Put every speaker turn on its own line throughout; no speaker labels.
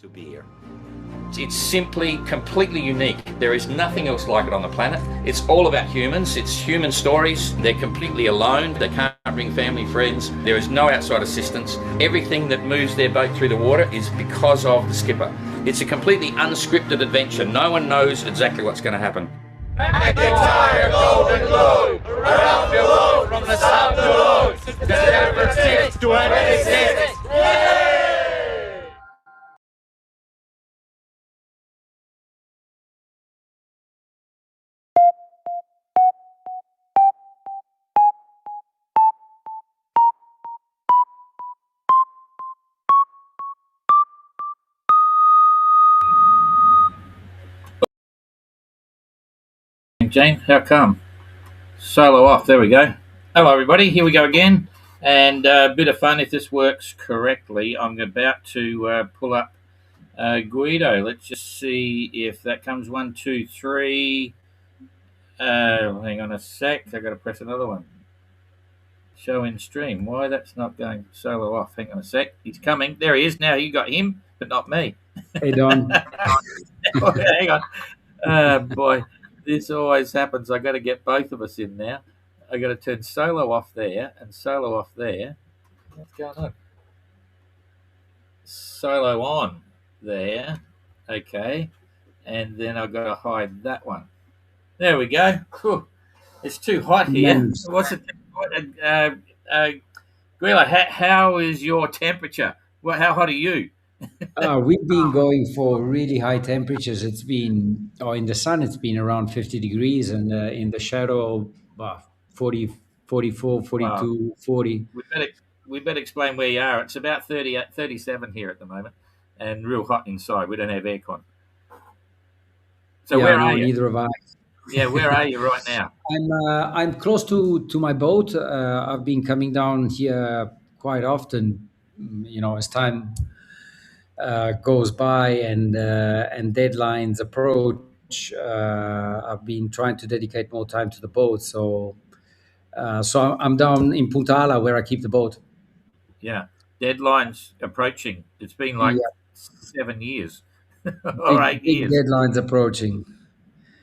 to be here. It's simply completely unique. There is nothing else like it on the planet. It's all about humans. It's human stories. They're completely alone. They can't bring family, friends. There is no outside assistance. Everything that moves their boat through the water is because of the skipper. It's a completely unscripted adventure. No one knows exactly what's going to happen.
McIntyre Golden Globe, around the world from the south to north, to San Francisco to 26. Yay!
Jane, how come? Solo off, there we go. Hello everybody, here we go again. And a bit of fun if this works correctly. I'm about to pull up Guido. Let's just see if that comes. 1, 2, 3. Hang on a sec, I've got to press another one. Show in stream. Why that's not going solo off? Hang on a sec. He's coming. There he is. Now you got him, but not me.
Hey, Don.
Oh, hang on. Oh, boy. This always happens. I got to get both of us in now. I got to turn solo off there and solo off there. What's going on? Solo on there. Okay. And then I've got to hide that one. There we go. Whew. It's too hot here. What's it? Guido, how is your temperature? How hot are you?
We've been going for really high temperatures. It's been, in the sun, it's been around 50 degrees, and in the shadow, 40, 44, 42, wow. 40.
We better explain where you are. It's about 37 here at the moment, and real hot inside. We don't have aircon. So where are you?
Neither have I.
Yeah, where are you right now?
I'm close to my boat. I've been coming down here quite often, as time goes by and deadlines approach. I've been trying to dedicate more time to the boat. So I'm down in Punta Ala where I keep the boat.
Yeah, deadlines approaching. It's been like 7 years or 8 years.
Big deadlines approaching.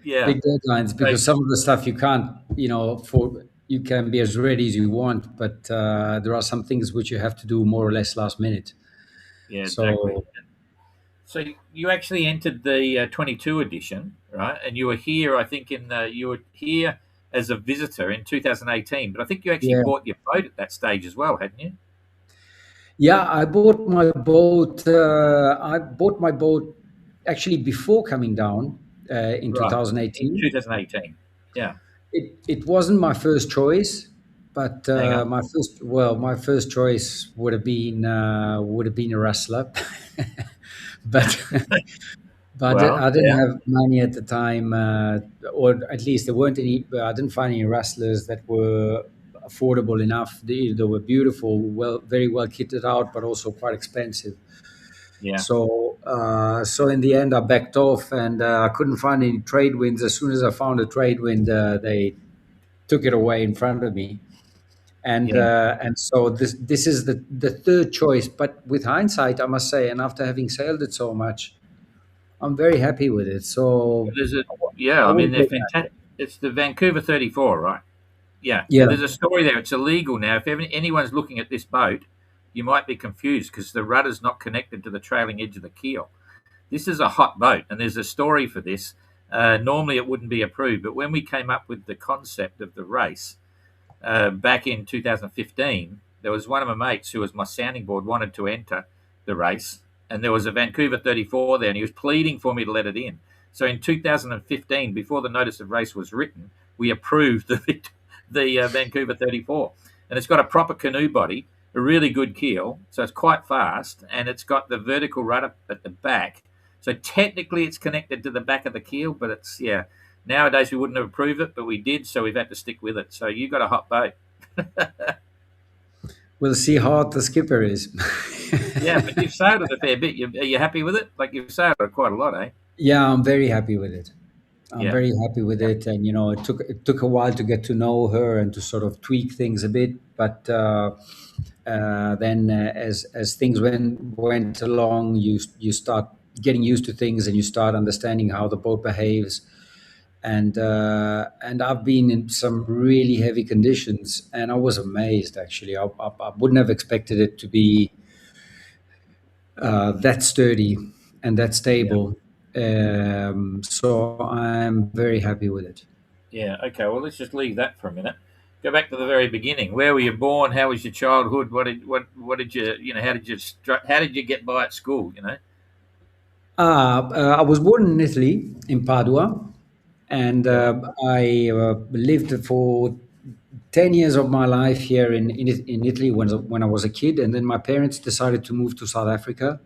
Yeah,
big deadlines, because some of the stuff you can't, you can be as ready as you want, but there are some things which you have to do more or less last minute.
Yeah, exactly. So you actually entered the 22 edition, right? And you were here, I think, you were here as a visitor in 2018, but I think you actually bought your boat at that stage as well, hadn't you?
Yeah, I bought my boat. Actually before coming down in 2018.
2018, yeah.
It wasn't my first choice, but my first choice would have been a wrestler, but I didn't have money at the time, or at least there weren't any. I didn't find any wrestlers that were affordable enough. They were beautiful, very well kitted out, but also quite expensive.
Yeah.
So in the end, I backed off, and I couldn't find any trade winds. As soon as I found a trade wind, they took it away in front of me, and so this is the third choice. But with hindsight, I must say, and after having sailed it so much, I'm very happy with it. So
I mean, they're fantastic. It's the Vancouver 34, right? Yeah. There's a story there. It's illegal now. If anyone's looking at this boat, you might be confused because the rudder's not connected to the trailing edge of the keel. This is a hot boat, and there's a story for this. Normally it wouldn't be approved, but when we came up with the concept of the race back in 2015, there was one of my mates who was my sounding board, wanted to enter the race, and there was a Vancouver 34 there, and he was pleading for me to let it in. So in 2015, before the notice of race was written, we approved the Vancouver 34, and it's got a proper canoe body, a really good keel, so it's quite fast, and it's got the vertical rudder at the back. So technically it's connected to the back of the keel, but it's, nowadays we wouldn't have approved it, but we did, so we've had to stick with it. So you got a hot boat.
We'll see how hot the skipper is.
Yeah, but you've sailed it a fair bit. Are you happy with it? Like, you've sailed it quite a lot, eh?
Yeah, I'm very happy with it. I'm
Yeah.
very happy with it, and it took a while to get to know her and to sort of tweak things a bit, but then as things went along, you start getting used to things, and you start understanding how the boat behaves, and I've been in some really heavy conditions, and I was amazed actually. I wouldn't have expected it to be that sturdy and that
Yeah.
stable. So I'm very happy with it.
Yeah. Okay. Well, let's just leave that for a minute. Go back to the very beginning. Where were you born? How was your childhood? What did how did you get by at school?
I was born in Italy, in Padua, and
Yeah.
I lived for 10 years of my life here in Italy when I was a kid. And then my parents decided to move to South Africa.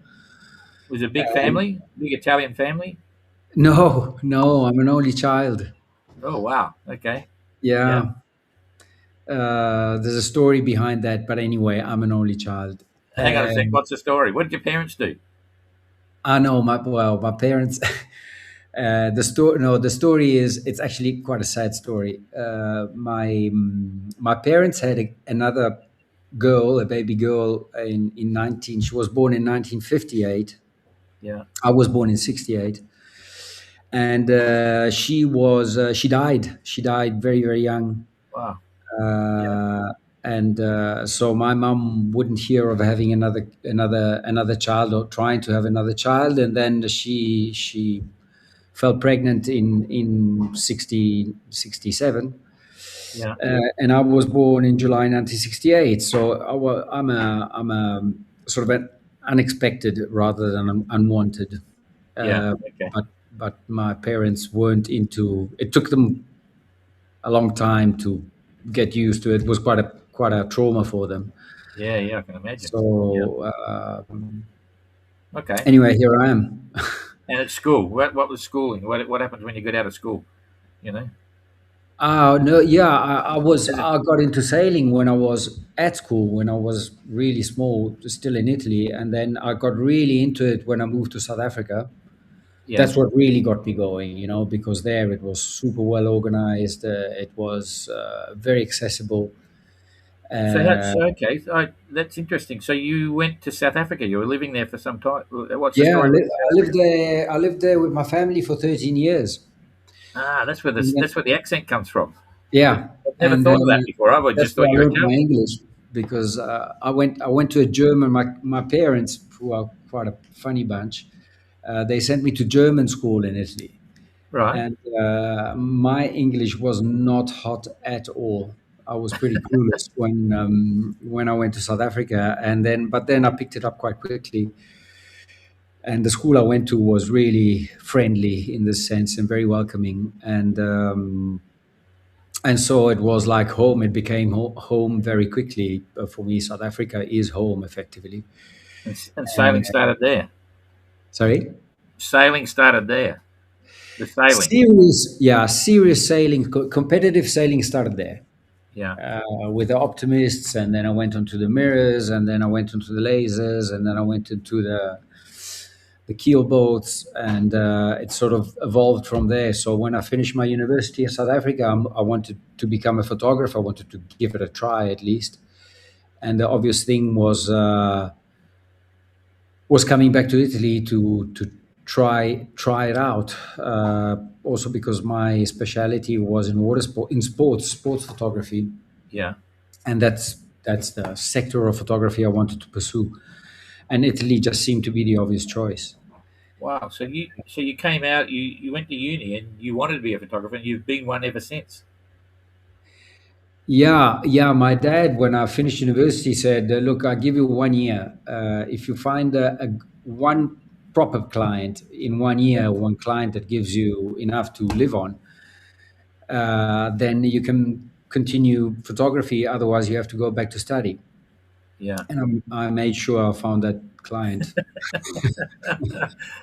Was it a big
And
family? Big Italian family?
no, no, I'm an only child.
Oh wow. Okay. Yeah.
Yeah, there's a story behind that. But anyway, I'm an only child.
Hang on a sec. What's the story? What did your parents do?
I know my parents. The story, no, the story is it's actually quite a sad story. My parents had another girl, a baby girl in 19. She was born in 1958.
Yeah.
I was born in 68, and she died. She died very very young.
Wow. Yeah.
And so my mum wouldn't hear of having another child or trying to have another child, and then she fell pregnant in 67,
Yeah.
and I was born in July 1968. So I'm a sort of an unexpected rather than unwanted.
Yeah.
Uh,
Okay.
but my parents weren't into. It took them a long time to get used to it. It was quite a trauma for them.
Yeah. Yeah. I can imagine. Yeah.
So
Okay.
anyway, here I am.
And at school, what was schooling? What happens when you get out of school? You know.
No, yeah,
Is it?
I got into sailing when I was at school, when I was really small, still in Italy, and then I got really into it when I moved to South Africa.
Yeah.
That's what really got me going, because there it was super well organized. It was very accessible.
So
Uh,
that's okay. That's interesting. So you went to South Africa. You were living there for some time. What's the
yeah,
story with
I
South
lived
Africa?
there. I lived there with my family for 13 years.
Ah, that's where
And then,
that's where the accent comes from. I've
yeah,
never
and
thought of that
then
before. I would
that's
just thought
where
you
I
were
learned my
Italian.
English because I went to a German. My parents, who are quite a funny bunch, they sent me to German school in Italy,
Right.
and my English was not hot at all. I was pretty clueless when I went to South Africa, but then I picked it up quite quickly. And the school I went to was really friendly in this sense and very welcoming. And so it was like home. It became home very quickly for me. South Africa is home effectively.
And sailing
And
started there.
sorry,
Sailing started there. The sailing.
serious sailing, competitive sailing started there
Yeah.
with the optimists, and then I went onto the mirrors, and then I went onto the lasers, and then I went into the keel boats, and it sort of evolved from there. So when I finished my university in South Africa, I wanted to become a photographer. I wanted to give it a try at least. And the obvious thing was coming back to Italy to try it out. Also because my specialty was in water sport, in sports photography,
Yeah.
and that's the sector of photography I wanted to pursue. And Italy just seemed to be the obvious choice.
Wow. So you came out. You went to uni and you wanted to be a photographer, and you've been one ever since.
Yeah, yeah. My dad, when I finished university, said, "Look, I'll give you 1 year. If you find one proper client in one
Yeah.
year, one client that gives you enough to live on, then you can continue photography. Otherwise, you have to go back to study."
Yeah.
And I made sure I found that client.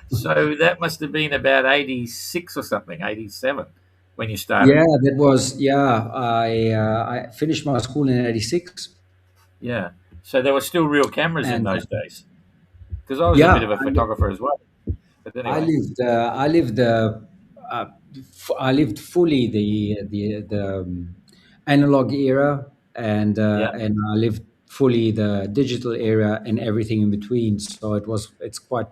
So that must have been about 86 or something, 87 when you started.
Yeah, that was yeah. I finished my school in '86,
Yeah. So there were still real cameras in
and
those days. Because I was a
yeah,
bit of a photographer as well. But
I
anyway.
lived. I lived. I lived fully the analog era,
Yeah,
and I lived fully the digital era and everything in between. So it's quite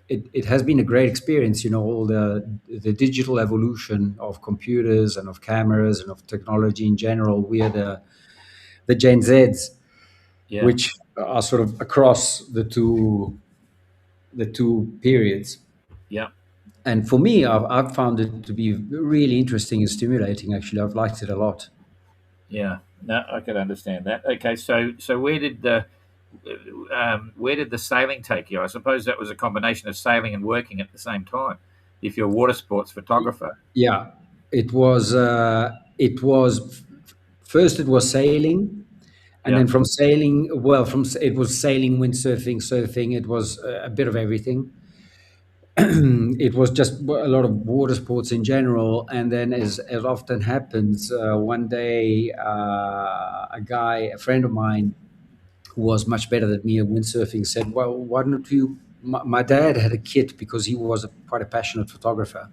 it has been a great experience. You know, all the digital evolution of computers and of cameras and of technology in general. We are the Gen Zs,
yeah,
which are sort of across the two periods.
yeah,
And for me, I've found it to be really interesting and stimulating. Actually, I've liked it a lot.
yeah. No, I could understand that. Okay, so where did the sailing take you? I suppose that was a combination of sailing and working at the same time. If you're a water sports photographer,
Yeah, it was. First it was sailing, and
yeah,
then from sailing, well, it was sailing, windsurfing, surfing. It was a bit of everything. It was just a lot of water sports in general, and then as often happens, one day a friend of mine who was much better than me at windsurfing said, "Well, why don't you?" My dad had a kit because he was quite a passionate photographer,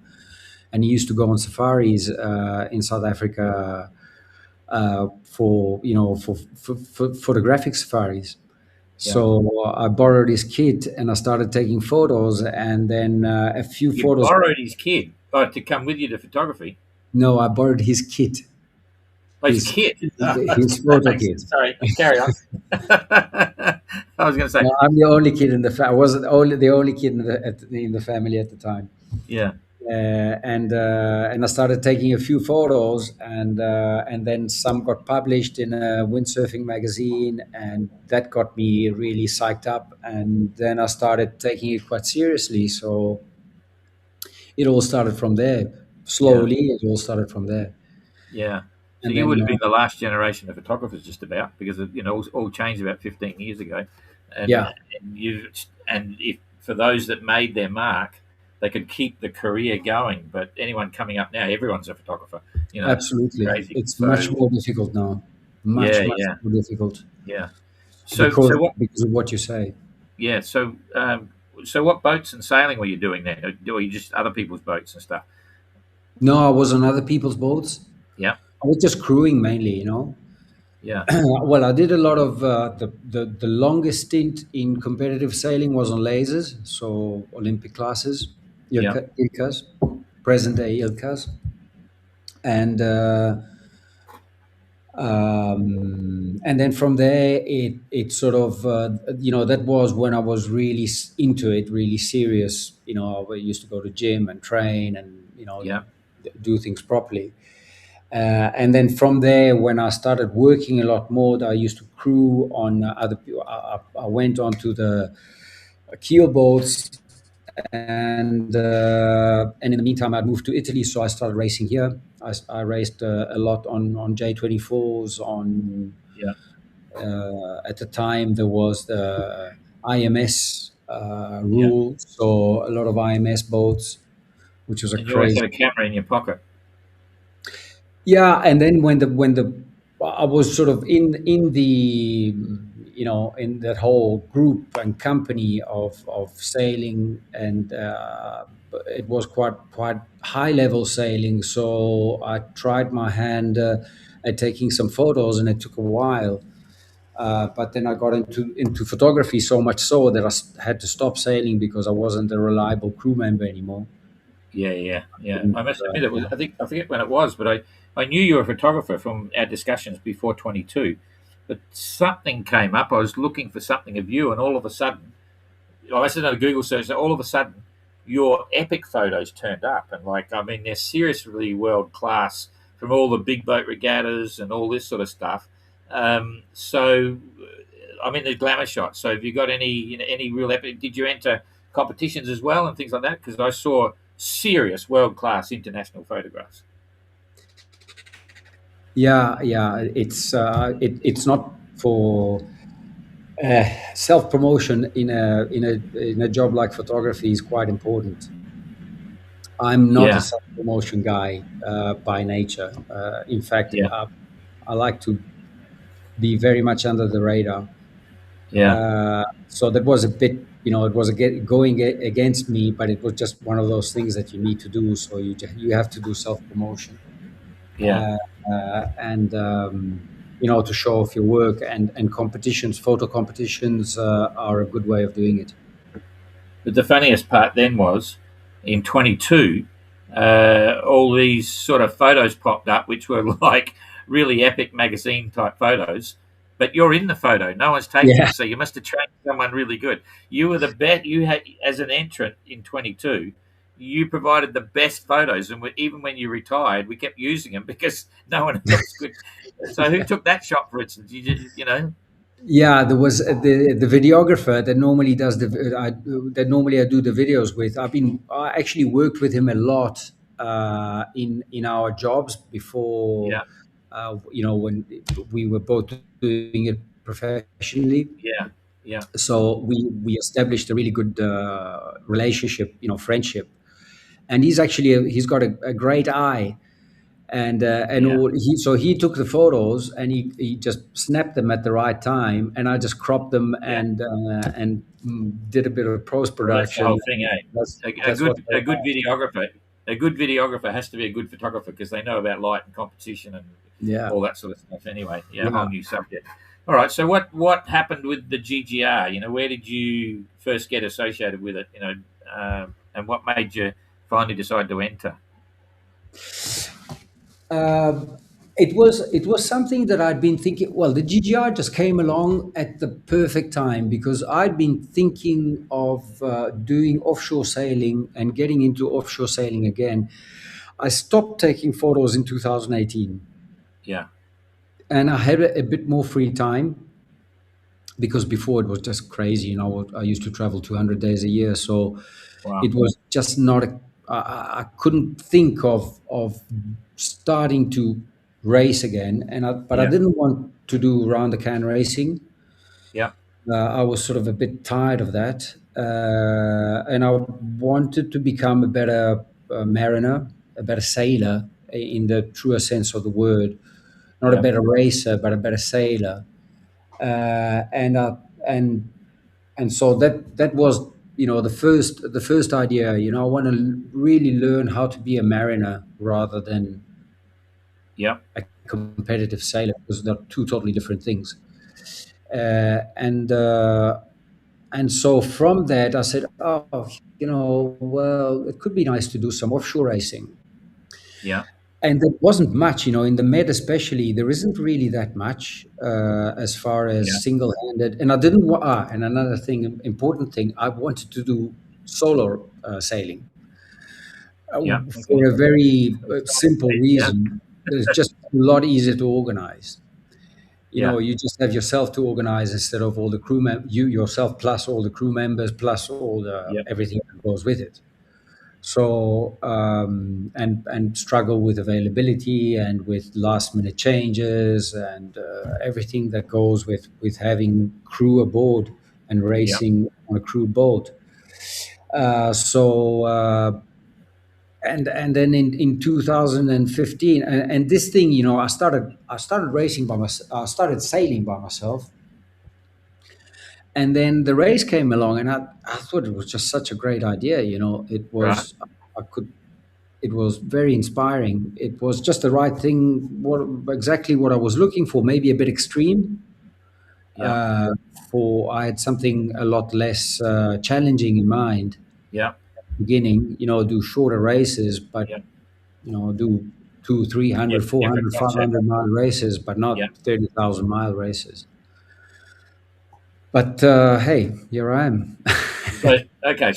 and he used to go on safaris in South Africa for for photographic safaris.
yeah.
So I borrowed his kit and I started taking photos, and then a few
You
photos.
borrowed his kid to come with you to photography.
No, I borrowed his kit,
Oh, his
his
kid.
his
That
photo
makes
kit.
sense. Sorry, carry on. I was going to say,
No, I'm the only kid in the I wasn't only the only kid in the family at the time.
yeah,
And I started taking a few photos, and then some got published in a windsurfing magazine, and that got me really psyched up. And then I started taking it quite seriously. So it all started from there.
yeah.
Slowly, it all started from there.
Yeah. So
And
you would
then,
have been the last generation of photographers, just about, because all changed about 15 years ago, and
yeah,
and if for those that made their mark, they could keep the career going. But anyone coming up now, everyone's a photographer. It's
absolutely.
crazy.
It's much
So
more difficult now.
yeah,
Much
yeah,
more difficult
yeah. So
because of what you say.
yeah, so what boats and sailing were you doing then? Or were you just other people's boats and stuff?
No, I was on other people's boats.
Yeah,
I was just crewing mainly, you know.
yeah,
Well, I did a lot of the longest stint in competitive sailing was on lasers, so Olympic classes,
yeah,
ILCAs, present day ILCAs, and then from there it sort of that was when I was really into it, really serious. You know, I used to go to gym and train and
yeah,
do things properly. And then from there, when I started working a lot more, I used to crew on other people. I went on to the keel boats, and in the meantime, I moved to Italy, so I started racing here. I raced a lot on J24s. On
yeah.
At the time, there was the IMS
Yeah.
rule, so a lot of IMS boats, which was a
And you always
crazy.
had a camera in your pocket.
Yeah, and then when the I was sort of in the in that whole group and company of sailing, and it was quite high level sailing. So I tried my hand at taking some photos, and it took a while. But then I got into photography so much so that had to stop sailing because I wasn't a reliable crew member anymore.
Yeah, yeah, yeah.
Couldn't,
I must admit, it was.
yeah.
I forget when it was, but I knew you were a photographer from our discussions before 22. But something came up. I was looking for something of you, and all of a sudden, I must have done a Google search. And all of a sudden, your epic photos turned up, and I mean, they're seriously world class from all the big boat regattas and all this sort of stuff. I mean, the glamour shots. So, have you got any real epic? Did you enter competitions as well and things like that? Because I saw serious world class international photographs.
Yeah, yeah. It's not for self promotion in a job like photography is quite important. I'm not a
Yeah,
self promotion guy by nature. In fact,
yeah,
I like to be very much under the radar.
yeah,
So that was a bit. it was going against me, but it was just one of those things that you need to do. So you have to do self promotion,
Yeah.
uh, and to show off your work, and competitions, photo competitions, are a good way of doing it.
But the funniest part then was in 22, all these sort of photos popped up, which were like really epic magazine type photos. But you're in the photo, no one's taking
Yeah,
it. So you must have trained someone really good. You were the best, you had, as an entrant in 22, you provided the best photos. And even when you retired, we kept using them because no one else could. So who took that shot, for instance?
yeah. There was the videographer that normally does that normally I do the videos with. I actually worked with him a lot in our jobs before.
Yeah,
When we were both doing it professionally.
yeah, yeah,
So we established a really good relationship, friendship. And he's got a great eye, and
yeah,
he took the photos, and he just snapped them at the right time, and I just cropped them,
yeah.
and did a bit of post
Well, that's the
production.
whole thing, eh?
That's
A
that's what's
good
all about.
a good videographer has to be a good photographer because they know about light and competition and
Yeah,
all that sort of stuff. Anyway, yeah, a
yeah.
whole new subject. All right. So what happened with the GGR? Where did you first get associated with it? And what made you finally decide to enter?
Um, it was something that I'd been thinking. Well, the GGR just came along at the perfect time because I'd been thinking of doing offshore sailing and getting into offshore sailing again. I stopped taking photos in 2018,
Yeah.
and I had a bit more free time because before it was just crazy. I used to travel 200 days a year, so
Wow.
it was just not I couldn't think of starting to race again, but I
Yeah.
didn't want to do round the can racing.
Yeah.
I was sort of a bit tired of that, and I wanted to become a better mariner, a better sailor in the truer sense of the word. Not a
Yeah.
better racer, but a better sailor. Uh, and uh, and and so that was the first idea. I want to really learn how to be a mariner rather than
Yeah.
a competitive sailor, because they're two totally different things. And so from that I said, oh, well, it could be nice to do some offshore racing.
Yeah.
And there wasn't much, in the Med especially. There isn't really that much as far
Yeah.
as single-handed. And I didn't. And another thing, important thing, I wanted to do solo sailing
Yeah. Okay.
for a very simple
Yeah.
reason. It's just a lot easier to organize.
Yeah.
You just have yourself to organize instead of all the you yourself plus all the crew members plus all the
Yeah.
everything that goes with it. So and struggle with availability and with last minute changes and everything that goes with having crew aboard and
Yeah.
racing on a crewed boat. So and then in 2015, and this thing, I started racing by myself. I started sailing by myself, and then the race came along, and I thought it was just such a great idea. It
Right.
was I could it was very inspiring. It was just the right thing, exactly what I was looking for. Maybe a bit extreme.
Yeah.
Uh, for I had something a lot less challenging in mind.
Yeah.
Beginning, do shorter races, but
Yeah.
do two,
Yeah.
300,
Different
400,
concept.
500 mile races, but
Yeah.
not 30,000 mile races. But hey, here I am.
So okay,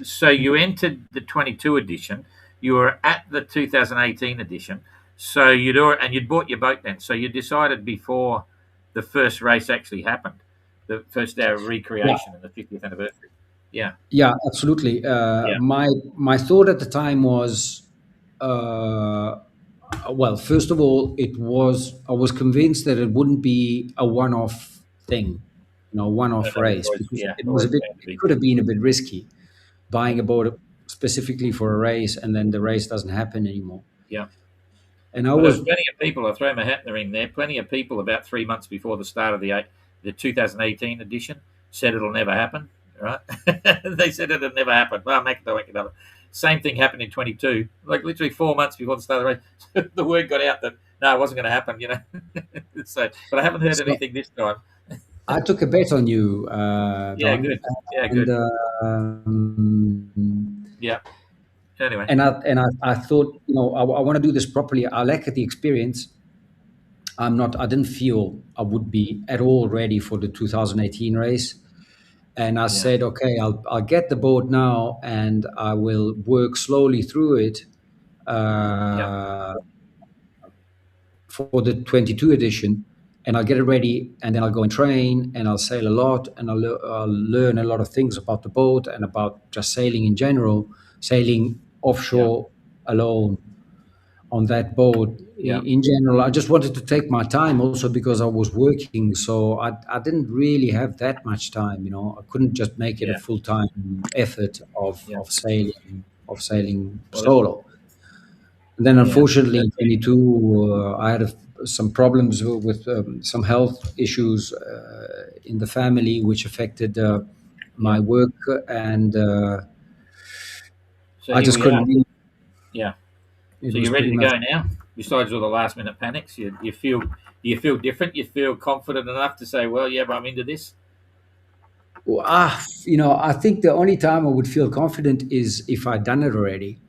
so you entered the 22 edition. You were at the 2018 edition. So you'd bought your boat then. So you decided before the first race actually happened, the first day of
Yeah.
recreation and the 50th anniversary. Yeah,
Yeah, absolutely.
yeah,
My thought at the time was, uh, well, first of all, I was convinced that it wouldn't be a one-off thing,
no,
one-off
no, it's
race, because it was
always
a bit,
going to
it
be.
could have been a bit risky
Yeah,
buying a boat specifically for a race, and then the race doesn't happen anymore.
yeah.
And I
Well,
was,
there's plenty of people. I throw my hat in the ring there. Plenty of people about 3 months before the start of the 2018 edition said it'll never happen. right? They said it'd never happen. Well, make it up. Same thing happened in 22. Like literally 4 months before the start of the race, the word got out that no, it wasn't going to happen. So, but I haven't heard
So
anything this time.
I took a bet on you,
Yeah,
Don,
good. Yeah,
and
good. Yeah. Anyway.
I thought, I want to do this properly. I lack the experience. I didn't feel I would be at all ready for the 2018 race. And I
Yeah.
said, okay, I'll get the boat now and I will work slowly through it
Yeah.
uh, for the 22 edition, and I'll get it ready, and then I'll go and train, and I'll sail a lot, and I'll learn a lot of things about the boat and about just sailing in general, sailing
Yeah.
offshore alone on that boat.
Yeah.
In general, I just wanted to take my time also because I was working, so I didn't really have that much time. I couldn't just make it a
Yeah.
full time effort
Yeah.
of sailing
Well, that's
solo. And then,
yeah.
unfortunately, in
That's very good.
22, I had some problems with some health issues in the family, which affected
Yeah.
my work, and
So
I
here
just
we are.
couldn't.
Yeah.
It
So
was
you're ready
pretty
to
much.
go now. Besides all the last minute panics, you feel different. You feel confident enough to say, well, yeah, but I'm into this.
I think the only time I would feel confident is if I'd done it already.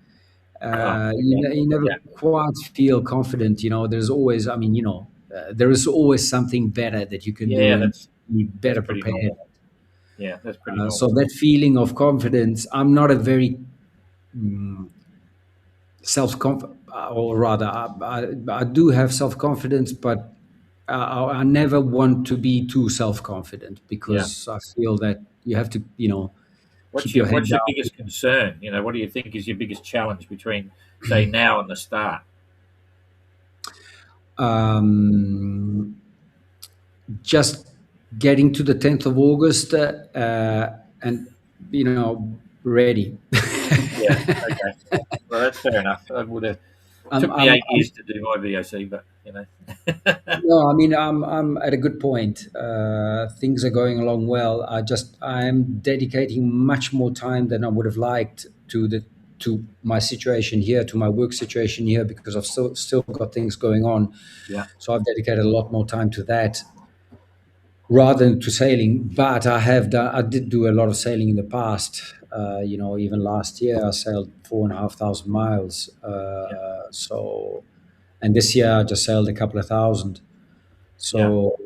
Oh,
You never
yeah.
quite feel confident. There's always, there is always something better that you can do
Yeah,
and be
that's
better
pretty
prepared.
normal. Yeah, that's pretty
So
normal.
that feeling of confidence, I'm not a very mm, self confident, or rather, I do have self confidence, but I never want to be too self confident
Yeah.
because I feel that you have to, keep your head
What's your
down.
biggest concern? What do you think is your biggest challenge between say now and the start?
Um, just getting to the 10th of August and, ready.
Yeah. Okay. Well, that's fair enough. It would have
I'm,
took me
I'm,
8 years to do my VOC, but
No, I'm at a good point. Things are going along well. I'm dedicating much more time than I would have liked to my situation here, to my work situation here, because I've still got things going on.
yeah.
So I've dedicated a lot more time to that rather than to sailing. But I did do a lot of sailing in the past. Even last year I sailed 4,500 miles.
Yeah.
And this year I just sailed a couple of thousand.
Yeah.
So,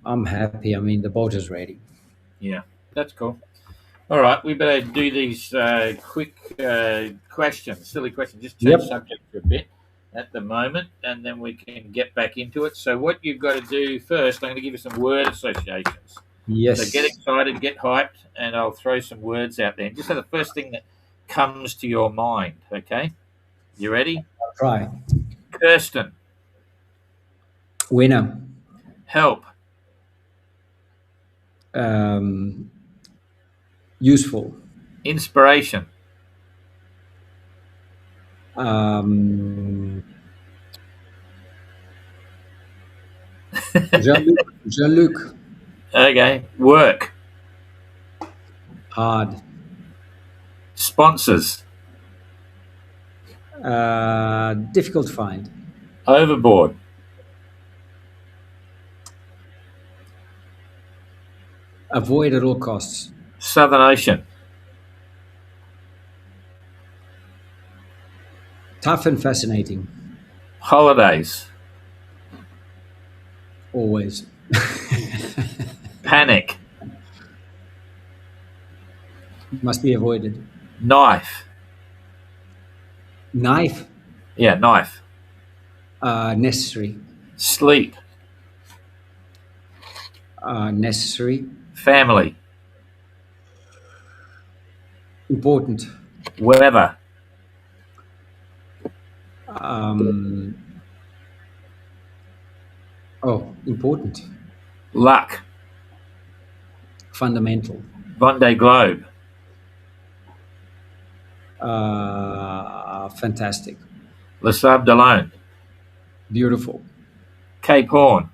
I'm happy. I mean, the boat is ready.
Yeah. That's cool. All right, we better do these quick questions, silly questions, just change
Yep.
subject for a bit at the moment, and then we can get back into it. So, what you've got to do first, I'm going to give you some word associations. So, get
Yes.
excited, get hyped, and I'll throw some words out there. Just say the first thing that comes to your mind, okay? You ready?
I'll try.
Kirsten,
Winner.
help,
Um, Useful.
inspiration,
Um, Jean-Luc. Jean-Luc.
okay, work,
Hard.
sponsors,
Difficult to find.
overboard,
Avoid at all costs.
Southern Ocean,
Tough and fascinating.
holidays,
Always.
panic,
Must be avoided.
knife.
Knife.
Yeah, knife.
Necessary.
Sleep.
Necessary.
Family.
Important.
Weather.
Um, Important.
Luck.
Fundamental.
Vendée Globe.
Fantastic.
Le Sable d'Olonne.
Beautiful.
Cape Horn.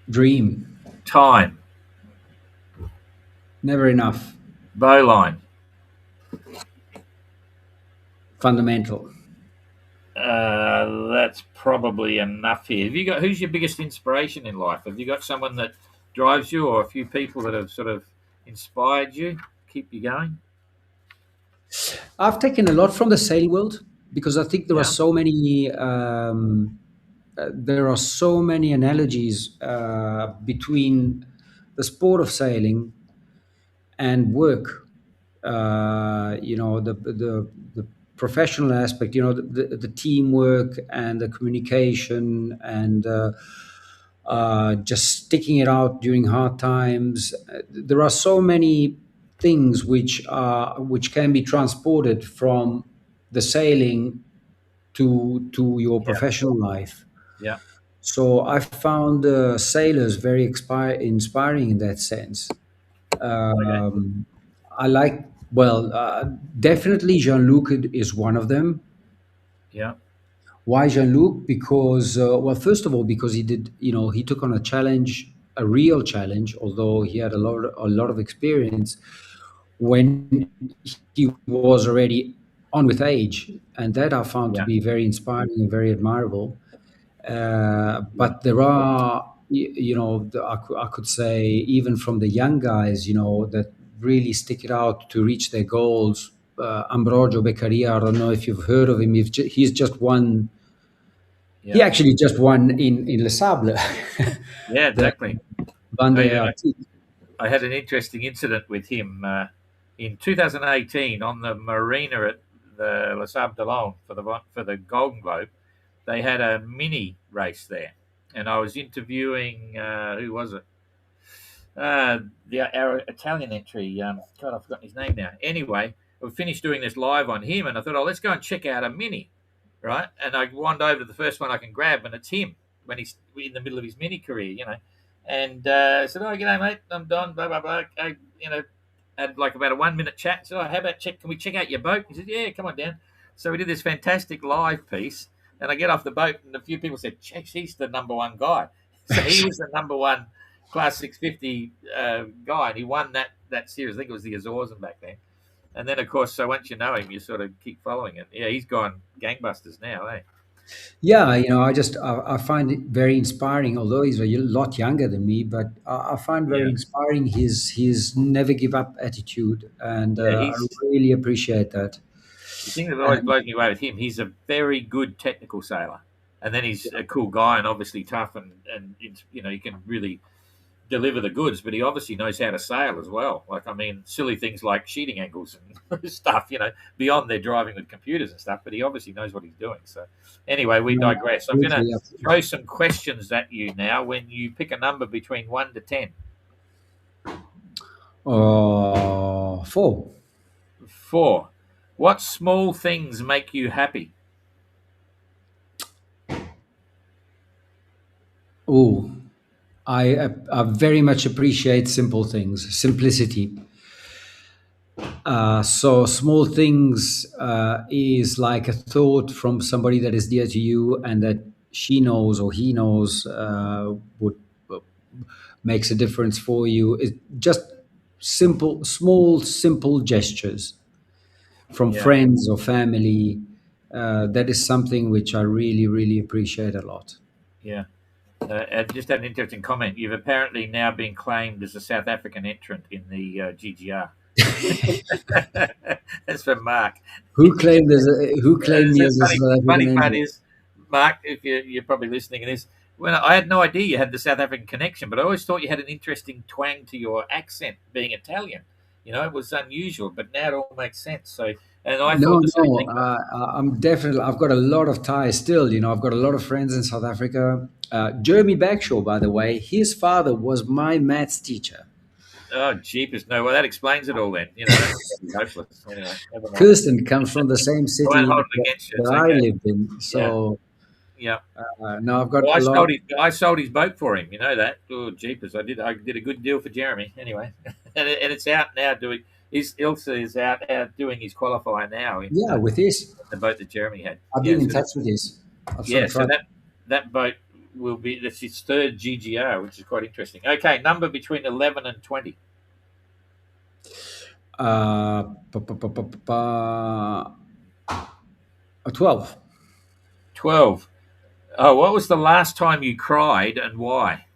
Dream.
Time.
Never enough.
Bowline.
Fundamental.
That's probably enough here. Have you got who's your biggest inspiration in life? Have you got someone that drives you, or a few people that have sort of inspired you, keep you going?
I've taken a lot from the sailing world because I think
Yeah,
there are so many analogies between the sport of sailing and work. The professional aspect, the teamwork and the communication and just sticking it out during hard times. There are so many things which can be transported from the sailing to your
yeah,
professional life.
yeah.
So I found sailors very inspiring in that sense.
Okay.
Um, I like, well, definitely Jean-Luc is one of them.
Yeah,
Why Jean-Luc? Because, well, first of all, because he took on a challenge, a real challenge, although he had a lot of experience when he was already on with age. And that I found to
yeah,
be very inspiring and very admirable.
yeah,
But there are, I could say, even from the young guys, that really stick it out to reach their goals. Ambrogio Beccaria, I don't know if you've heard of him. He's just won. He
yeah,
actually just won in Les Sables,
yeah.
the
Exactly.
Vendée
I,
Arctique.
I had an interesting incident with him in 2018 on the marina at the Les Sables d'Olonne for the Golden Globe. They had a mini race there, and I was interviewing who was it? Our Italian entry. God, I've forgotten his name now. Anyway, we finished doing this live on him, and I thought, oh, let's go and check out a mini, right? And I wandered over to the first one I can grab, and it's him when he's in the middle of his mini career. And I said, "Oh, g'day, mate. I'm Don. Blah blah blah." Had like about a 1 minute chat. So, "Oh, how about check? Can we check out your boat?" He said, "Yeah, come on down." So we did this fantastic live piece, and I get off the boat, and a few people said, "Check, he's the number one guy." So he was the number one Class 650 guy, and he won that series. I think it was the Azores back then. And then, of course, so once you know him, you sort of keep following it. Yeah, he's gone gangbusters now, eh?
Yeah, I find it very inspiring. Although he's a lot younger than me, but I find very
Yeah,
inspiring his never give up attitude, and
yeah.
I really appreciate that.
The thing that always
And
blows me away with him, he's a very good technical sailor, and then he's a cool guy and obviously tough, and he can really deliver the goods, but he obviously knows how to sail as well. Like, I mean, silly things like sheeting angles and stuff, beyond their driving with computers and stuff, but he obviously knows what he's doing. So, anyway, we digress. I'm going to
absolutely,
throw some questions at you now when you pick a number between 1 to 10.
4.
4. What small things make you happy?
Oh, I very much appreciate simple things, simplicity. So small things is like a thought from somebody that is dear to you and that she knows or he knows would makes a difference for you. It's just simple, small, simple gestures from
Yeah,
friends or family. That is something which I really, really appreciate a lot.
yeah. I just had an interesting comment. You've apparently now been claimed as a South African entrant in the GGR. That's from Mark.
Who claimed me
The
as a South
funny
African
part
engineer?
is, Mark, if you're probably listening to this, when I had no idea you had the South African connection, but I always thought you had an interesting twang to your accent, being Italian. It was unusual, but now it all makes sense. So, and I
No,
thought the same
no.
thing.
I've got a lot of ties still. I've got a lot of friends in South Africa. Jeremy Bagshaw, by the way, his father was my maths teacher.
Oh, jeepers! No, well, that explains it all. Then that's hopeless. Anyway, never mind.
Kirsten comes from the same
I won't
city
hold it against you.
that
It's
I
okay.
lived in.
Yeah,
So
yeah.
no, I've
Well,
got a lot.
I sold his boat for him. You know that? Oh, jeepers! I did a good deal for Jeremy. Anyway, and it's out now. His Ilsa is out doing his qualifier now in
Yeah, with this,
the boat that Jeremy had.
I've
Yeah,
been in
so
touch with this. I've sort
yeah,
of
so
tried.
that boat that's his third GGR, which is quite interesting. Okay, number between 11 and 20.
Uh, 12.
12. Oh, what was the last time you cried and why?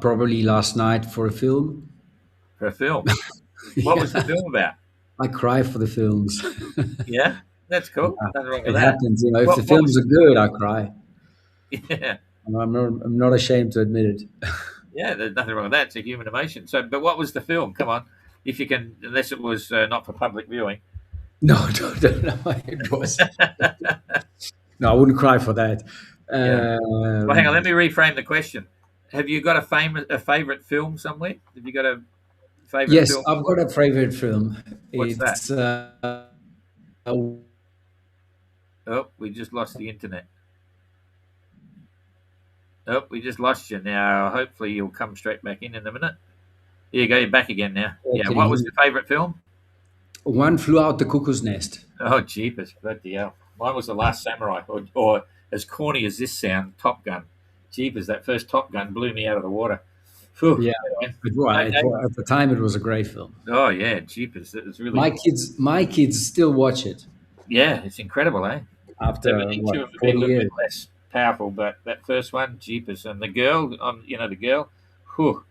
Probably last night for a film.
For a film. What was the
Yeah,
film about?
I cry for the films.
Yeah, that's cool. Nothing wrong with
It
that.
happens, you know. If the
What was
films are good, I cry.
yeah.
I'm not ashamed to admit it.
Yeah, there's nothing wrong with that. It's a human emotion. So, but what was the film? Come on, if you can, unless it was not for public viewing.
No, no, it was. No, I wouldn't cry for that.
Yeah. Well, hang on. Let
Um,
me reframe the question. Have you got a favorite film somewhere? Have you got a favorite
yes,
film?
I've got a favorite film.
What's that?
It's
Oh, we just lost the internet. Oh, we just lost you now. Hopefully, you'll come straight back in a minute. Here you go. You're back again now. Yeah.
can you
What
hear
was
me?
your favorite film?
One Flew Out the Cuckoo's Nest.
Oh, jeepers. Bloody hell. Mine was The Last Samurai, or as corny as this sound, Top Gun. Jeepers, that first Top Gun blew me out of the water. Phew.
Yeah,
Anyway, okay.
at the time it was a great film.
Oh, yeah, jeepers. It was really,
My kids still watch it
yeah, it's incredible, eh?
after
Everything to
what
have been a
40
little bit
years.
less powerful, but that first one, jeepers. And the girl, the girl, whew.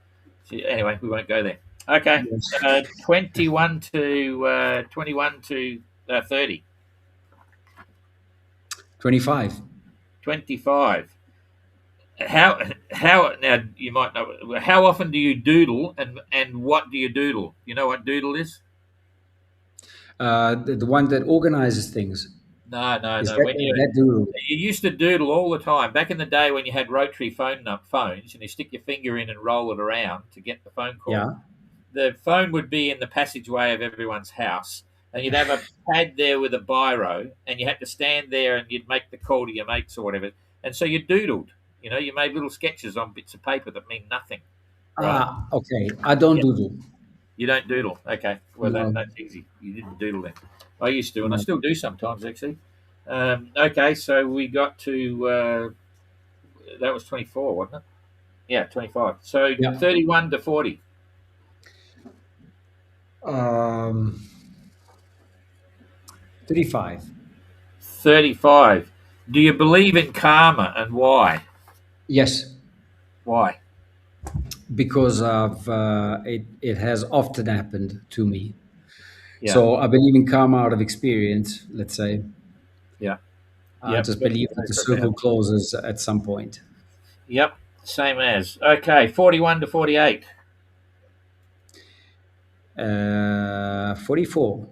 Anyway, we won't go there. Okay.
Yes.
21 to 30.
25.
25. How now you might know how often do you doodle and what do you doodle? You know what doodle is?
The one that organizes things.
No, no,
Is
no. When
that doodle?
you used to doodle all the time back in the day when you had rotary phones and you stick your finger in and roll it around to get the phone call.
Yeah.
The phone would be in the passageway of everyone's house, and you'd have a pad there with a biro, and you had to stand there and you'd make the call to your mates or whatever. And so you doodled. You know, you made little sketches on bits of paper that mean nothing, right?
Okay. I don't
Yeah.
doodle.
You don't doodle. Okay. Well,
No,
that's easy. You didn't doodle then. I used to, and I
no.
still do sometimes, actually. Okay, so we got to, that was 24, wasn't it? Yeah, 25. So
Yeah.
31 to 40.
Um, 35.
35. Do you believe in karma and why?
Yes,
Why?
because of it has often happened to me.
Yeah,
So I believe in karma out of experience, let's say.
yeah,
I
yep.
just
Very,
believe that
very
the circle
profound.
closes at some point.
Yep, same as. Okay, 41 to 48.
44.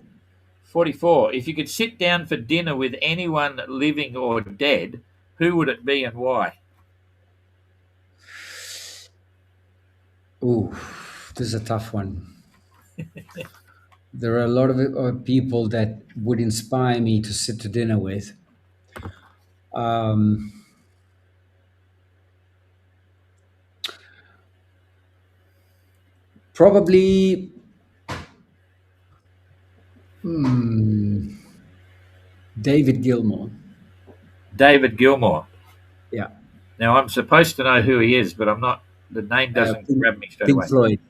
44. If you could sit down for dinner with anyone living or dead, who would it be and why?
Ooh, this is a tough one. There are a lot of people that would inspire me to sit to dinner with. Um, Probably hmm, David Gilmour.
David Gilmour.
Yeah,
Now, I'm supposed to know who he is, but I'm not. The name doesn't
Pink,
grab me straight
Pink
away.
Floyd.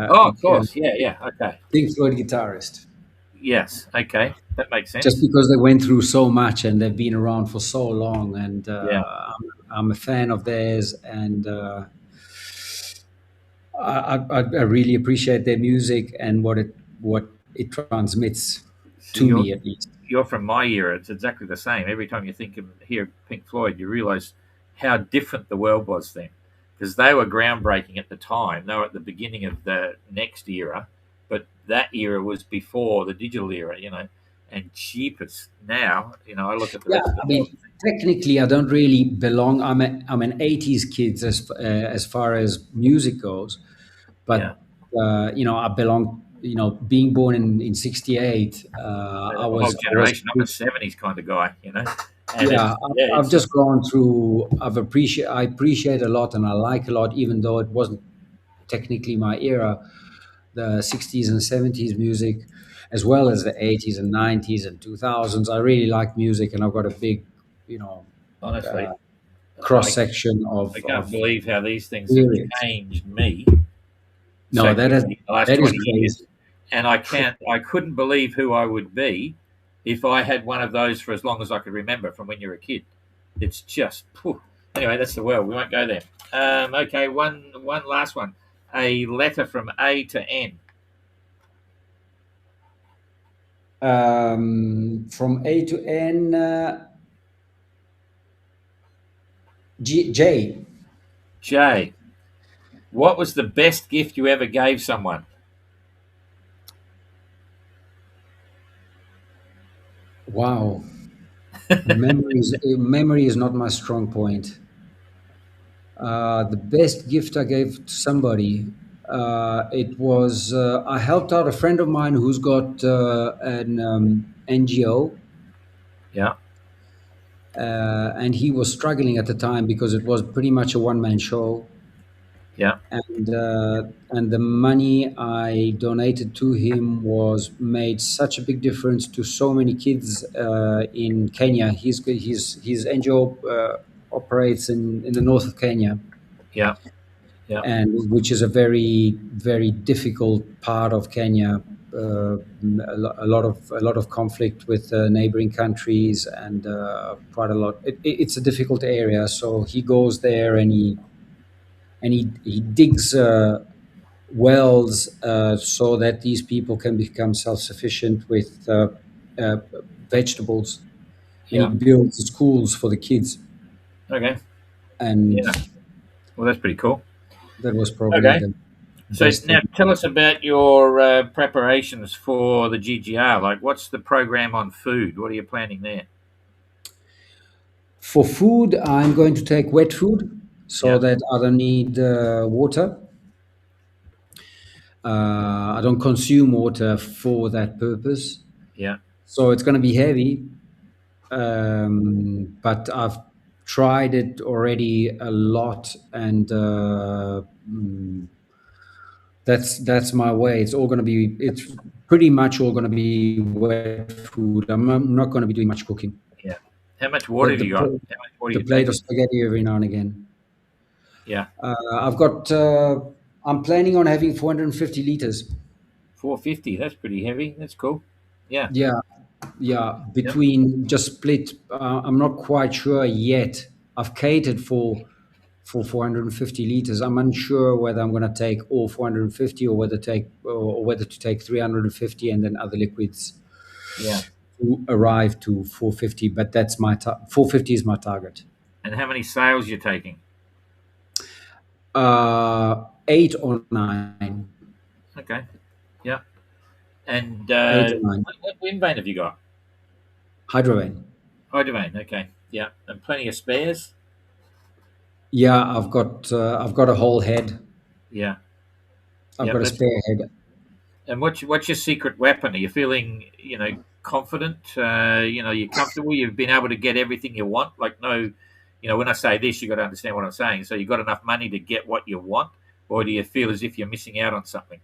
Oh, of course. Yeah, yeah. Okay.
Pink Floyd guitarist.
Yes. Okay. That makes
Just
sense.
because they went through so much and they've been around for so long, and
Yeah.
I'm a fan of theirs, and I really appreciate their music and what it transmits
So
to me, at least.
you're from my era. It's exactly the same. Every time you think of hear Pink Floyd, you realise how different the world was then, because they were groundbreaking at the time. They were at the beginning of the next era, but that era was before the digital era. And cheapest now. I look at the
Yeah,
rest of
I
the world.
mean, technically, I don't really belong. I'm an '80s kid as far as music goes,
Yeah,
but I belong. Being born in '68,
a whole
I was.
generation. I'm a '70s kind of guy. And
Yeah, I've
it's
just gone through. I appreciate a lot, and I like a lot, even though it wasn't technically my era. The '60s and '70s music, as well as the '80s and '90s and 2000s. I really like music, and I've got a big, you know,
honestly,
uh, cross
I,
section
I
of
can't believe how these things have
periods.
changed me.
No,
same thing in the last
that is
20 years.
crazy.
And I couldn't believe who I would be if I had one of those for as long as I could remember from when you're a kid. It's just, phew. Anyway, that's the world. We won't go there. Okay, one last one. A letter from A to N.
From A to N, J.
J. What was the best gift you ever gave someone?
Wow. Memory is not my strong point. The best gift I gave to somebody, it was I helped out a friend of mine who's got an NGO,
Yeah,
and he was struggling at the time because it was pretty much a one-man show.
yeah,
And the money I donated to him was made such a big difference to so many kids in Kenya. His NGO operates in the north of Kenya,
yeah, yeah,
and which is a very difficult part of Kenya. A lot of conflict with neighboring countries, and quite a lot. It's a difficult area, so he goes there and he digs wells so that these people can become self-sufficient with uh, vegetables, and he
yeah.
builds schools for the kids,
Okay.
and
Yeah. Well, that's pretty cool.
that was probably
Okay.
the
So
best
now
thing.
tell us about your preparations for the GGR. Like, what's the program on food? What are you planning there?
For food, I'm going to take wet food so
Yeah,
that I don't need water. I don't consume water for that purpose.
yeah,
So it's going to be heavy, but I've tried it already a lot, and that's my way. It's pretty much all going to be wet food. I'm not going to be doing much cooking.
yeah. How much
The
water have
the,
you got?
pl-
How much water are
the
you
plate of
taking?
spaghetti every now and again.
Yeah,
I've got. I'm planning on having 450 liters.
450. That's pretty heavy. That's cool. Yeah,
Yeah, yeah.
yeah,
Between just split. I'm not quite sure yet. I've catered for 450 liters. I'm unsure whether I'm going to take all 450 or whether to take 350 and then other liquids
yeah.
to arrive to 450. But 450 is my target.
And how many sales you're taking?
8 or 9.
Okay. Yeah. And
8 or 9.
what wind vane have you got?
Hydrovane.
Hydrovane. Okay. Yeah. And plenty of spares.
Yeah, I've got a whole head.
Yeah.
I've
Yeah.
got a
That's
spare
cool.
head.
And what's your secret weapon? Are you feeling confident? You're comfortable. You've been able to get everything you want. Like no, when I say this, you got to understand what I'm saying. So you've got enough money to get what you want, or do you feel as if you're missing out on something?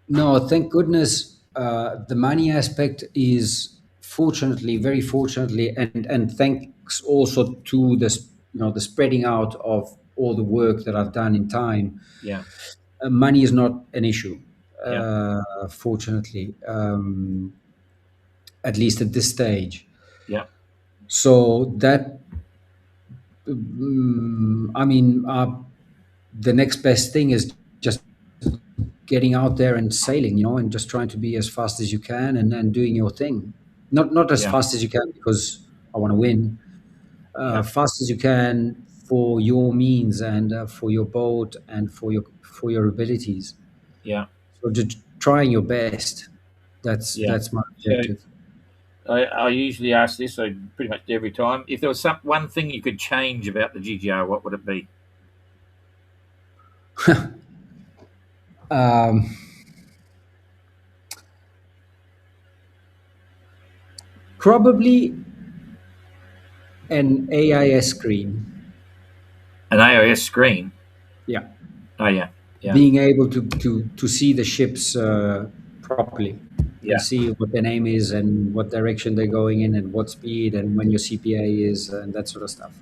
No, thank goodness. The money aspect is fortunately, very fortunately, and thanks also to the spreading out of all the work that I've done in time.
Yeah.
Money is not an issue,
Yeah.
fortunately, at least at this stage.
Yeah.
So that, I mean, the next best thing is just getting out there and sailing, and just trying to be as fast as you can and doing your thing. Not as
Yeah.
fast as you can because I want to win.
Yeah.
Fast as you can for your means and for your boat and for your abilities.
Yeah.
So just trying your best.
Yeah.
That's my
So
objective.
I usually ask this, so pretty much every time. If there was one thing you could change about the GGR, what would it be?
Um, Probably an AIS screen.
An AIS screen.
Yeah.
Oh yeah. Yeah.
Being able to see the ships properly
Yeah.
and see what their name is and what direction they're going in and what speed and when your CPA is and that sort of stuff.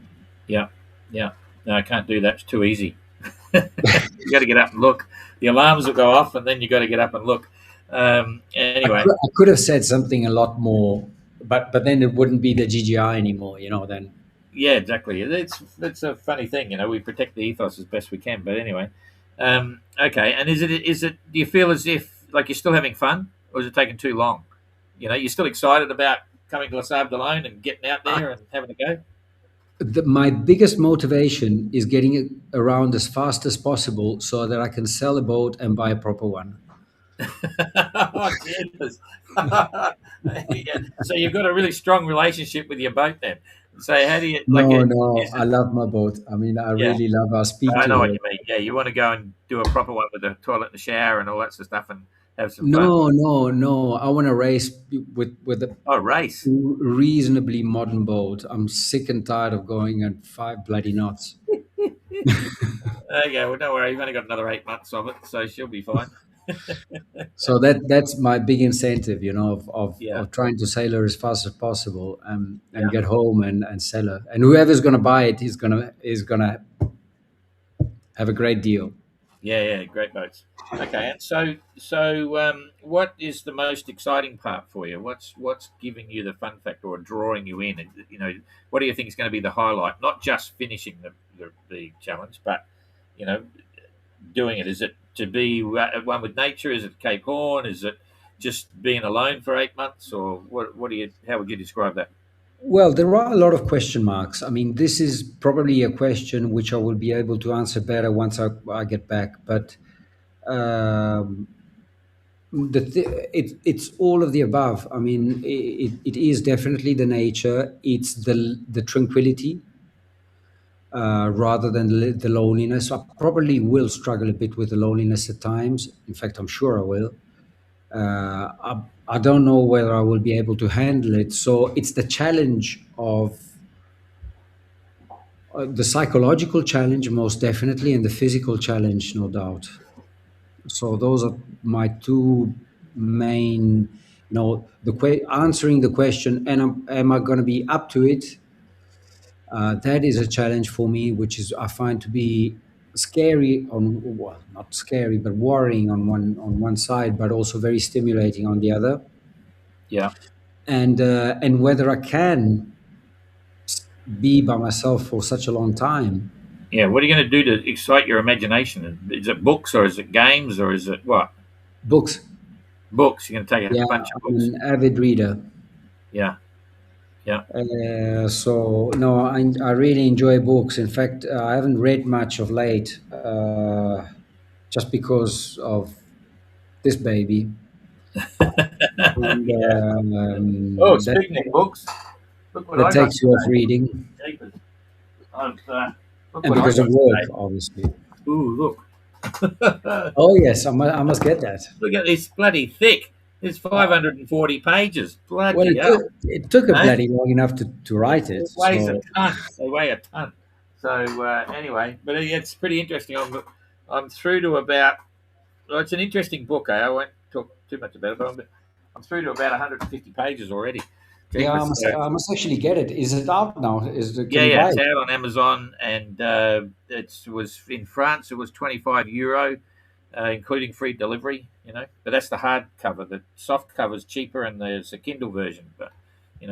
Yeah. Yeah. No, I can't do that. It's too easy. got to get up and look. The alarms will go off, and then you got to get up and look. Anyway,
I could have said something a lot more, but then it wouldn't be the GGI anymore, then.
yeah, exactly. It's a funny thing, we protect the ethos as best we can. But anyway, okay. And is it? Do you feel as if like you're still having fun, or is it taking too long? You're still excited about coming to La Sable d'Olonne and getting out there and having a go.
My biggest motivation is getting it around as fast as possible so that I can sell a boat and buy a proper one.
Oh, Jesus. Yeah. So you've got a really strong relationship with your boat then. So how do you like it?
No, I love my boat. I mean, I really love her. I speak
I
to
know what
her.
you mean. Yeah, you want to go and do a proper one with a toilet and a shower and all that sort of stuff and have some fun.
No. I want to race with a
Race.
reasonably modern boat. I'm sick and tired of going at 5 bloody knots.
Okay, well, don't worry. You've only got another 8 months of it, so she'll be fine.
So that's my big incentive,
Yeah.
of trying to sail her as fast as possible, and get home and sell her. And whoever's going to buy it is gonna have a great deal.
Yeah, great boats. Okay, and so what is the most exciting part for you? What's giving you the fun factor or drawing you in? What do you think is going to be the highlight? Not just finishing the challenge, but doing it. Is it to be at one with nature? Is it Cape Horn? Is it just being alone for 8 months, or what do you? How would you describe that?
Well, there are a lot of question marks. I mean, this is probably a question which I will be able to answer better once I get back. But um, it's all of the above. I mean, it is definitely the nature. It's the tranquility rather than the loneliness. I probably will struggle a bit with the loneliness at times. In fact, I'm sure I will. I don't know whether I will be able to handle it. So it's the challenge of the psychological challenge, most definitely, and the physical challenge, no doubt. So those are my two main, answering the question, and am I going to be up to it? That is a challenge for me, which is I find to be scary well, not scary, but worrying on one side, but also very stimulating on the other.
Yeah.
And whether I can be by myself for such a long time.
Yeah. What are you going to do to excite your imagination? Is it books, or is it games, or is it what?
Books.
Books. You're going to take a bunch of books.
I'm an avid reader.
Yeah.
So no, I really enjoy books. In fact, I haven't read much of late, just because of this baby. And,
Oh, speaking of books, look what
that
I
takes
got
you off
today.
reading,
Look
and
what I
because of
got
work,
today.
obviously.
Ooh, look.
Oh yes, I must get that.
Look at this bloody thick. It's 540 pages. Bloody
Well,
hell.
it took a
Eh?
bloody long enough to write it.
It weighs
So
a ton. They weigh a ton. So anyway, but it's pretty interesting. I'm through to about. Well, it's an interesting book. I won't talk too much about it, but I'm through to about 150 pages already.
yeah, I must actually get it. Is it out now? Can you buy
It's
it?
out on Amazon, and it was in France. It was €25, including free delivery. But that's the hard cover. The soft cover's cheaper, and there's a Kindle version, but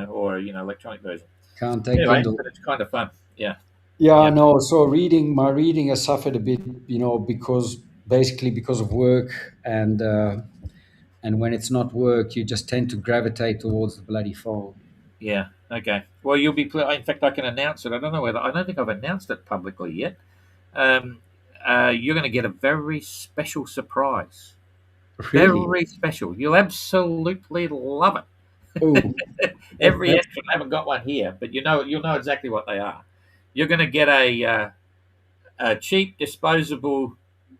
or electronic version.
Can't take
Anyway,
Kindle.
but it's kind of fun. Yeah.
Yeah, no. So my reading has suffered a bit, because of work, and when it's not work, you just tend to gravitate towards the bloody phone.
Yeah. Okay. Well, you'll be. In fact, I can announce it. I don't think I've announced it publicly yet. You're going to get a very special surprise.
Really?
Very special. You'll absolutely love it.
Oh,
Every entrant, I haven't got one here, but you'll know exactly what they are. You're going to get a cheap disposable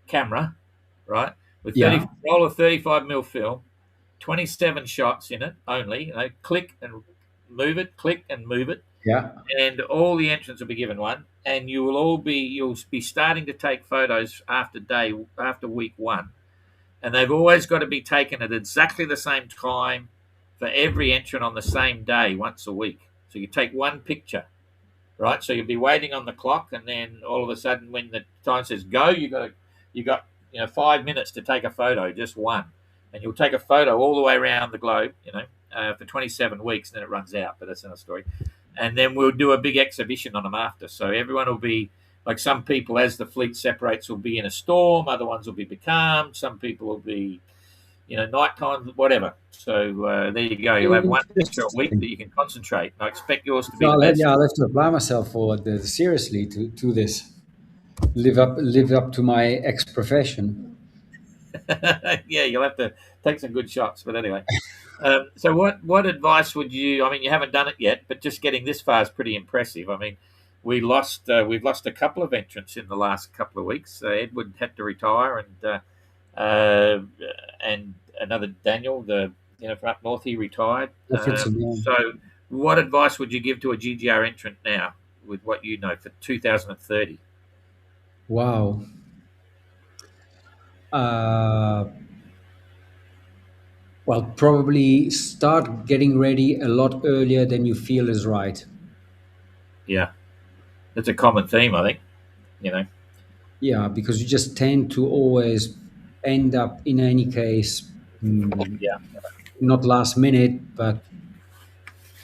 camera, right? With
yeah.
roll of 35mm film, 27 shots in it only. Click and move it, click and move it,
Yeah.
and all the entrants will be given one. And you'll be starting to take photos after week one, and they've always got to be taken at exactly the same time for every entrant on the same day, once a week. So you take one picture, right? So you'll be waiting on the clock, and then all of a sudden, when the time says go, you've got to You got 5 minutes to take a photo, just one, and you'll take a photo all the way around the globe, for 27 weeks, and then it runs out. But that's another story. And then we'll do a big exhibition on them after. So everyone will be like, some people, as the fleet separates, will be in a storm. Other ones will be becalmed. Some people will be, nighttime, whatever. So there you go. You'll have one extra week that you can concentrate. I expect yours to be the best.
I'll have to apply myself for seriously to this. Live up to my ex-profession.
Yeah, you'll have to take some good shots. But anyway, so what advice would you? I mean, you haven't done it yet, but just getting this far is pretty impressive. I mean, we've lost a couple of entrants in the last couple of weeks. Edward had to retire, and another Daniel, from up north, he retired. So, what advice would you give to a GGR entrant now, with what you know, for 2030?
Wow. Well, probably start getting ready a lot earlier than you feel is right.
Yeah, that's a common theme, I think.
Yeah, because you just tend to always end up, in any case, not last minute, but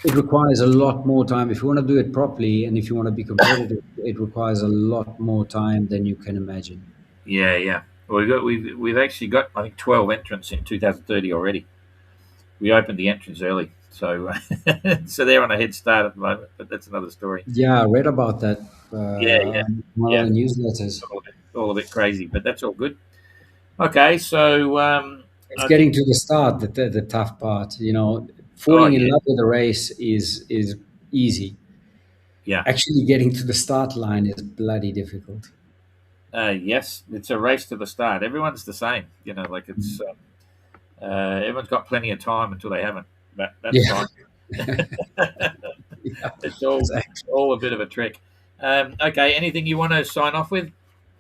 it requires a lot more time. If you want to do it properly and if you want to be competitive, it requires a lot more time than you can imagine.
Yeah. Well, we've actually got, I think, 12 entrants in 2030 already. We opened the entrance early, so so they're on a head start at the moment. But that's another story.
Yeah, I read about that.
Yeah.
One of the newsletters.
All a bit crazy, but that's all good. Okay, so
it's getting to the start, the tough part. Falling in love with the race is easy.
Yeah.
Actually, getting to the start line is bloody difficult.
Yes, it's a race to the start. Everyone's the same. It's everyone's got plenty of time until they haven't. That's fine. It's all a bit of a trick. Okay, anything you want to sign off with?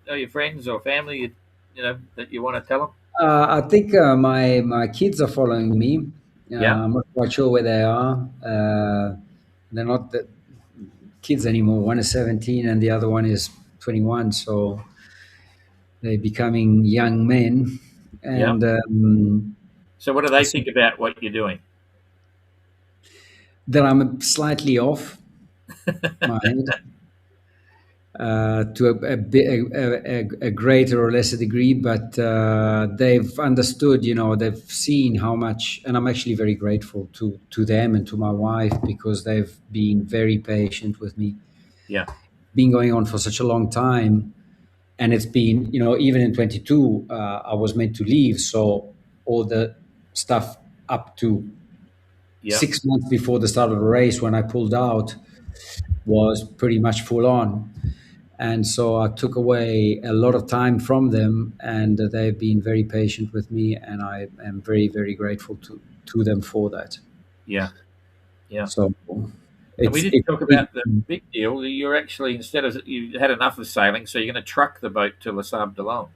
Your friends or family, that you want to tell them?
I think my kids are following me. I'm not quite sure where they are. They're not the kids anymore. One is 17 and the other one is 21. So they're becoming young men. And
so what do they think about what you're doing?
That I'm slightly off my head. To a greater or lesser degree, but they've understood, they've seen how much, and I'm actually very grateful to them and to my wife, because they've been very patient with me.
Yeah.
Been going on for such a long time, and it's been, even in 22, I was meant to leave, so all the stuff up to 6 months before the start of the race, when I pulled out, was pretty much full on. And so I took away a lot of time from them, and they've been very patient with me, and I am very, very grateful to them for that.
Yeah.
So
we didn't talk about the big deal. You're actually, instead of, you had enough of sailing, so you're going to truck the boat to Les Sables d'Olonne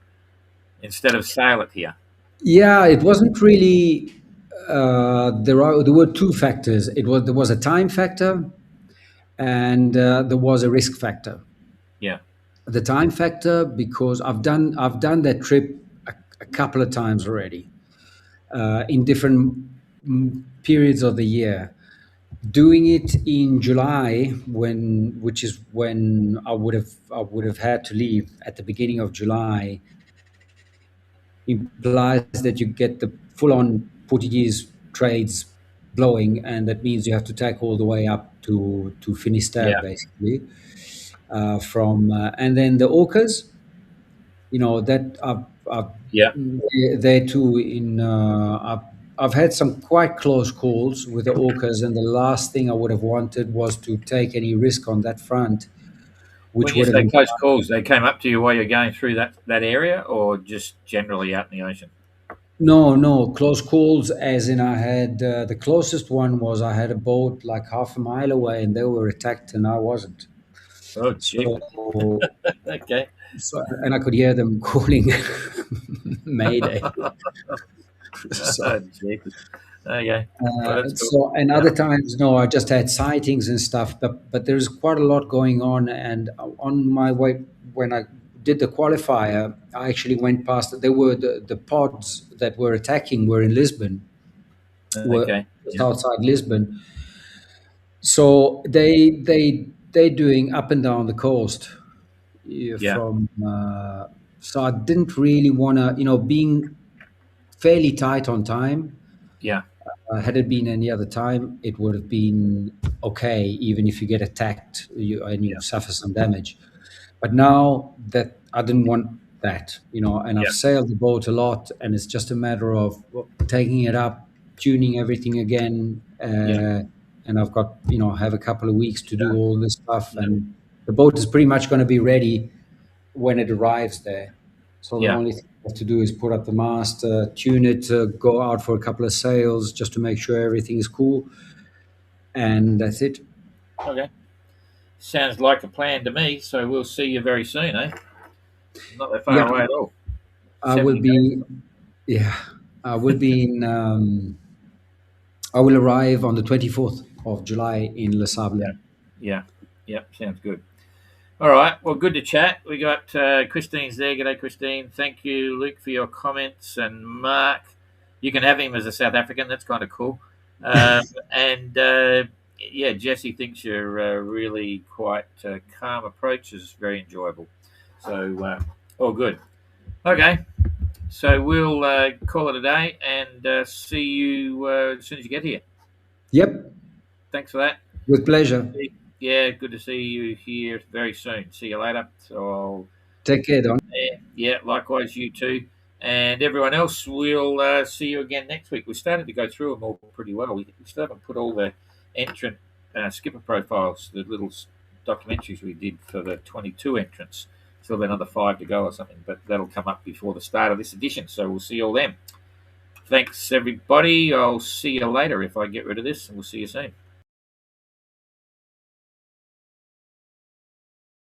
instead of sail it here.
Yeah, it wasn't really. There were two factors. There was a time factor, and there was a risk factor.
Yeah.
The time factor, because I've done that trip a couple of times already, in different periods of the year. Doing it in July, which is when I would have had to leave at the beginning of July, implies that you get the full-on Portuguese trades blowing, and that means you have to tack all the way up to Finisterre, basically. And then the orcas, that they too I've had some quite close calls with the orcas, and the last thing I would have wanted was to take any risk on that front.
When you say close calls, they came up to you while you're going through that area, or just generally out in the ocean?
No, close calls, as in I had the closest one was I had a boat like half a mile away, and they were attacked, and I wasn't.
Oh, gee.
So,
okay.
So, and I could hear them calling Mayday.
Okay.
And other times, no, I just had sightings and stuff. But there's quite a lot going on. And on my way, when I did the qualifier, I actually went past. There were the pods that were attacking were in Lisbon, were
Okay.
just outside Lisbon. So they're doing up and down the coast
Yeah.
from. So I didn't really want to, being fairly tight on time.
Yeah.
Had it been any other time, it would have been okay, even if you get attacked and you
Yeah.
suffer some damage. But now that I didn't want that, and I've
Yeah.
sailed the boat a lot, and it's just a matter of taking it up, tuning everything again,
Yeah.
and I've got, have a couple of weeks to do
Yeah.
all this stuff,
Yeah.
and the boat is pretty much going to be ready when it arrives there. So the
Yeah.
only thing I have to do is put up the mast, tune it, go out for a couple of sails just to make sure everything is cool, and that's it.
Okay. Sounds like a plan to me. So we'll see you very soon, eh? Not that far
Yeah,
away at all.
I will
70 days.
be. Yeah, I will be in. I will arrive on the 24th of July in Le Sable.
Yeah. Yeah. Yeah. Sounds good. All right. Well, good to chat. We got Christine's there. G'day, Christine. Thank you, Luke, for your comments. And Mark, you can have him as a South African. That's kind of cool. And yeah, Jesse thinks you're really quite calm approach is very enjoyable. So all good. Okay. So we'll call it a day and see you as soon as you get here.
Yep,
Thanks for that.
with pleasure.
Yeah, good to see you here very soon. See you later. So
Take care, Don.
yeah, likewise you too. And everyone else, we'll see you again next week. We started to go through them all pretty well. We still haven't put all the entrant skipper profiles, the little documentaries we did for the 22 entrants. Still have another 5 to go or something, but that'll come up before the start of this edition. So we'll see you all then. Thanks, everybody. I'll see you later if I get rid of this, and we'll see you soon.